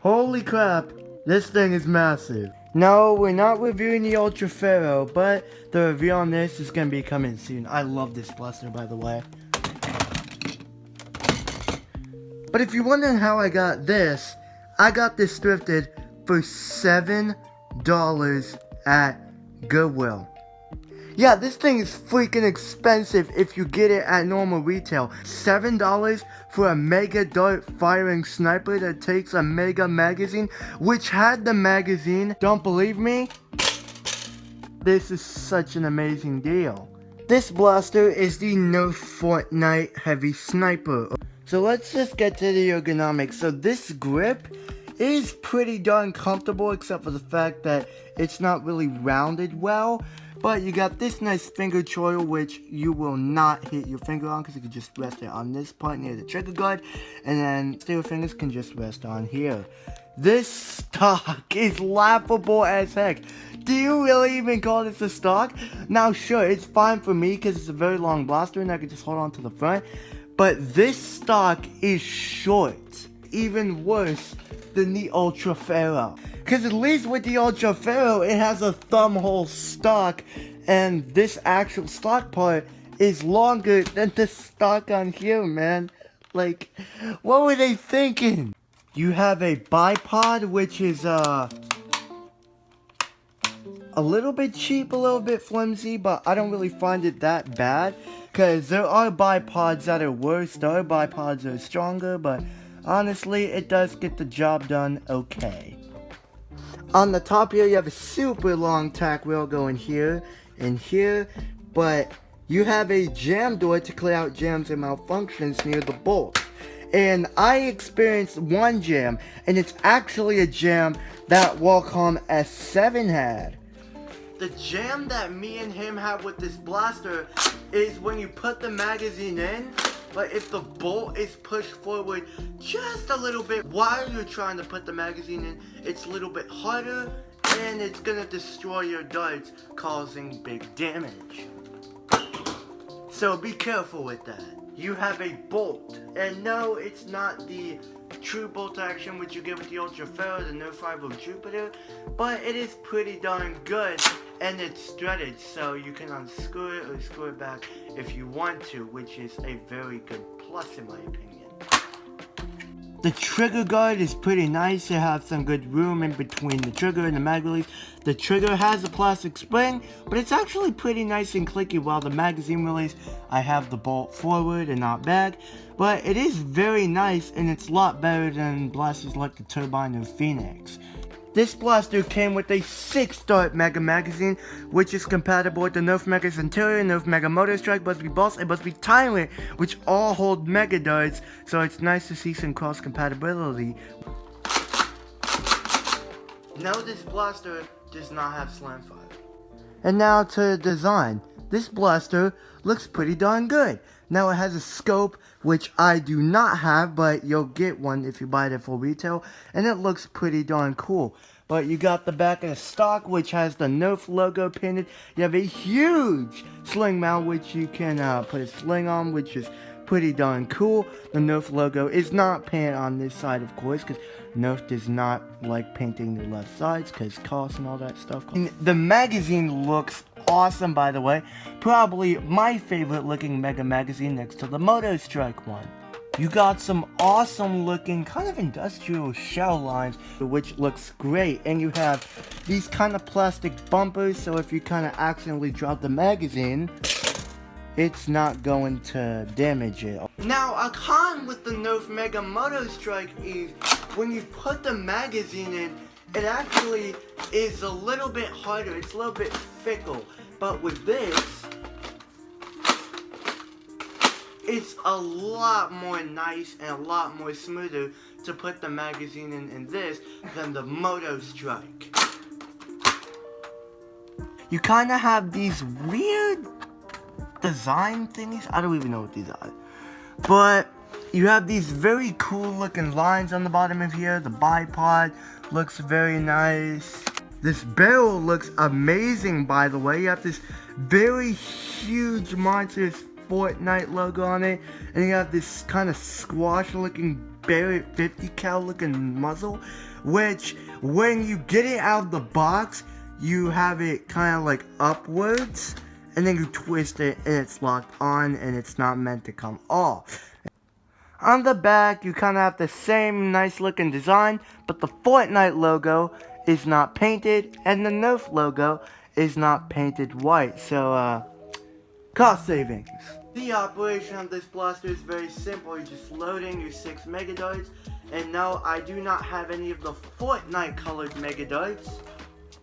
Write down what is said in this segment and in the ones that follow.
Holy crap, this thing is massive. No, we're not reviewing the Ultra Pharaoh, but the review on this is going to be coming soon. I love this blaster, by the way. But if you're wondering how I got this, I got this thrifted for $7 at Goodwill. Yeah, this thing is freaking expensive if you get it at normal retail. $7 for a mega dart firing sniper that takes a mega magazine, which had the magazine. Don't believe me? This is such an amazing deal. This blaster is the Nerf Fortnite Heavy Sniper. So let's just get to the ergonomics. So this grip is pretty darn comfortable, except for the fact that it's not really rounded well. But you got this nice finger choil, which you will not hit your finger on because you can just rest it on this part near the trigger guard, and then your fingers can just rest on here. This stock is laughable as heck. Do you really even call this a stock? Now sure, it's fine for me because it's a very long blaster and I can just hold on to the front. But this stock is short. Even worse than the Ultra Pharaoh. Because at least with the Ultra Pharaoh, it has a thumb hole stock, and this actual stock part is longer than the stock on here, man. Like, what were they thinking? You have a Bipod, which is a little bit cheap, a little bit flimsy, but I don't really find it that bad. Because there are Bipods that are worse, there are Bipods that are stronger, but honestly, it does get the job done okay. On the top here, you have a super long tack wheel going here and here, but you have a jam door to clear out jams and malfunctions near the bolt. And I experienced one jam, and it's actually a jam that Wacom S7 had. The jam that me and him have with this blaster is when you put the magazine in, but if the bolt is pushed forward just a little bit while you're trying to put the magazine in, it's a little bit harder and it's gonna destroy your darts, causing big damage. So be careful with that. You have a bolt, and no, it's not the true bolt action which you get with the Ultra Pharaoh, the Nerf Rival Jupiter, but it is pretty darn good, and it's threaded, so you can unscrew it or screw it back if you want to, which is a very good plus in my opinion. The trigger guard is pretty nice. It has some good room in between the trigger and the mag release. The trigger has a plastic spring, but it's actually pretty nice and clicky, while the magazine release, I have the bolt forward and not back. But it is very nice, and it's a lot better than blasters like the Turbine or Phoenix. This blaster came with a 6-dart Mega Magazine, which is compatible with the Nerf Mega Centurion, Nerf Mega Motor Strike, Busby Boss, and Busby Tyrant, which all hold Mega Darts, so it's nice to see some cross compatibility. No, this blaster does not have slam fire. And now to the design. This blaster looks pretty darn good. Now it has a scope, which I do not have, but you'll get one if you buy it at full retail, and it looks pretty darn cool. But you got the back of the stock, which has the Nerf logo painted. You have a huge sling mount, which you can put a sling on, which is pretty darn cool. The Nerf logo is not painted on this side, of course, because Nerf does not like painting the left sides, because cost and all that stuff. The magazine looks awesome, by the way. Probably my favorite looking Mega Magazine next to the Moto Strike one. You got some awesome looking kind of industrial shell lines, which looks great, and you have these kind of plastic bumpers, so if you kind of accidentally drop the magazine, it's not going to damage it. Now, a con with the Nerf Mega Moto Strike is when you put the magazine in, it actually is a little bit harder, it's a little bit fickle, but with this, it's a lot more nice and a lot more smoother to put the magazine in this than the Moto Strike. You kind of have these weird design thingies. I don't even know what these are. But you have these very cool looking lines on the bottom of here. The bipod looks very nice. This barrel looks amazing, by the way. You have this very huge monstrous Fortnite logo on it, and you have this kind of squash looking Barrett 50 cal looking muzzle, which when you get it out of the box, you have it kind of like upwards, and then you twist it and it's locked on and it's not meant to come off. On the back, you kind of have the same nice looking design, but the Fortnite logo is not painted and the Nerf logo is not painted white, so cost savings. The operation of this blaster is very simple. You're just loading your 6 megadarts, and no, I do not have any of the Fortnite colored megadarts.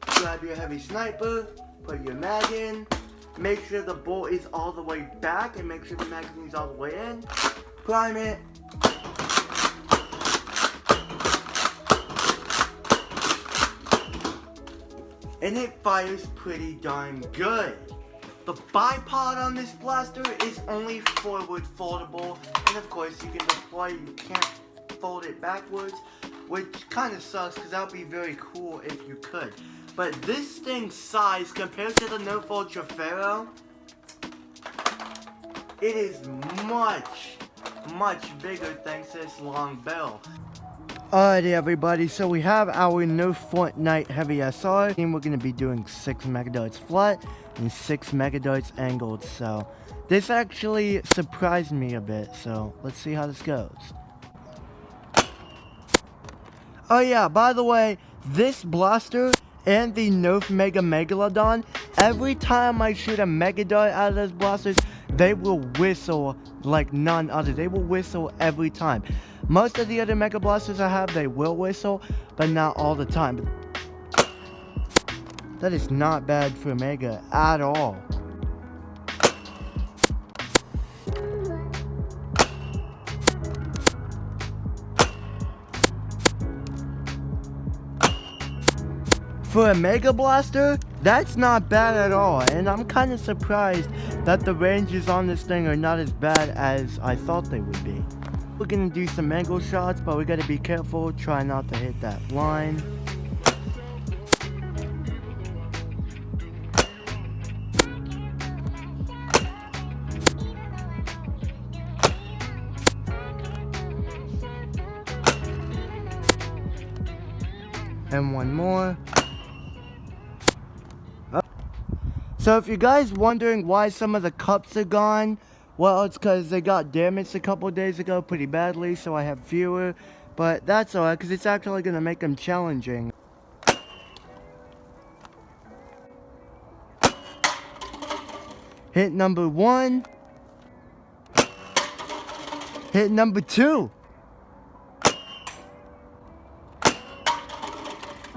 Grab your heavy sniper, put your mag in, make sure the bolt is all the way back, and make sure the magazine is all the way in. Prime it. And it fires pretty darn good. The bipod on this blaster is only forward foldable, and of course you can deploy, you can't fold it backwards, which kind of sucks because that would be very cool if you could. But this thing's size compared to the Nerf Ultra Pharaoh, it is much bigger thanks to this long barrel. Alrighty everybody, so we have our Nerf Fortnite Heavy SR, and we're going to be doing 6 megadarts flat and 6 megadarts angled, so this actually surprised me a bit, so let's see how this goes. Oh yeah, by the way, this blaster and the Nerf Mega Megalodon, every time I shoot a megadart out of those blasters, they will whistle like none other. They will whistle every time. Most of the other Mega Blasters I have, they will whistle, but not all the time. That is not bad for Mega at all. For a Mega Blaster, that's not bad at all, and I'm kind of surprised that the ranges on this thing are not as bad as I thought they would be. We're gonna do some angle shots, but we gotta be careful, try not to hit that line. And one more. So if you guys wondering why some of the cups are gone, well, it's because they got damaged a couple days ago pretty badly, so I have fewer. But that's alright, because it's actually going to make them challenging. Hit number 1. Hit number 2.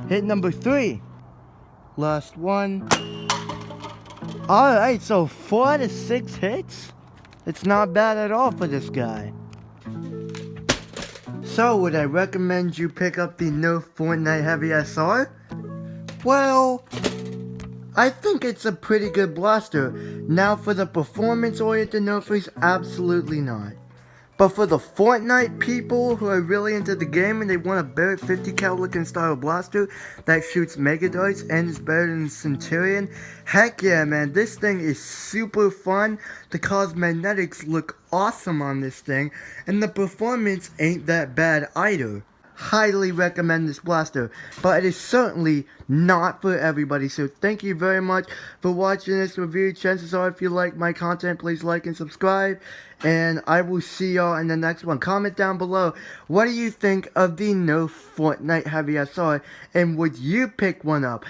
Hit number 3. Last one. Alright, so 4 out of 6 hits? It's not bad at all for this guy. So, would I recommend you pick up the Nerf Fortnite Heavy SR? Well, I think it's a pretty good blaster. Now for the performance-oriented nerfers, absolutely not. But for the Fortnite people who are really into the game and they want a Barrett 50 cal looking style blaster that shoots megadarts and is better than Centurion, heck yeah man, this thing is super fun. The cosmetics look awesome on this thing, and the performance ain't that bad either. Highly recommend this blaster, but it is certainly not for everybody. So thank you very much for watching this review. Chances are if you like my content, please like and subscribe, and I will see y'all in the next one. Comment down below, what do you think of the Nerf Fortnite Heavy SR, and would you pick one up?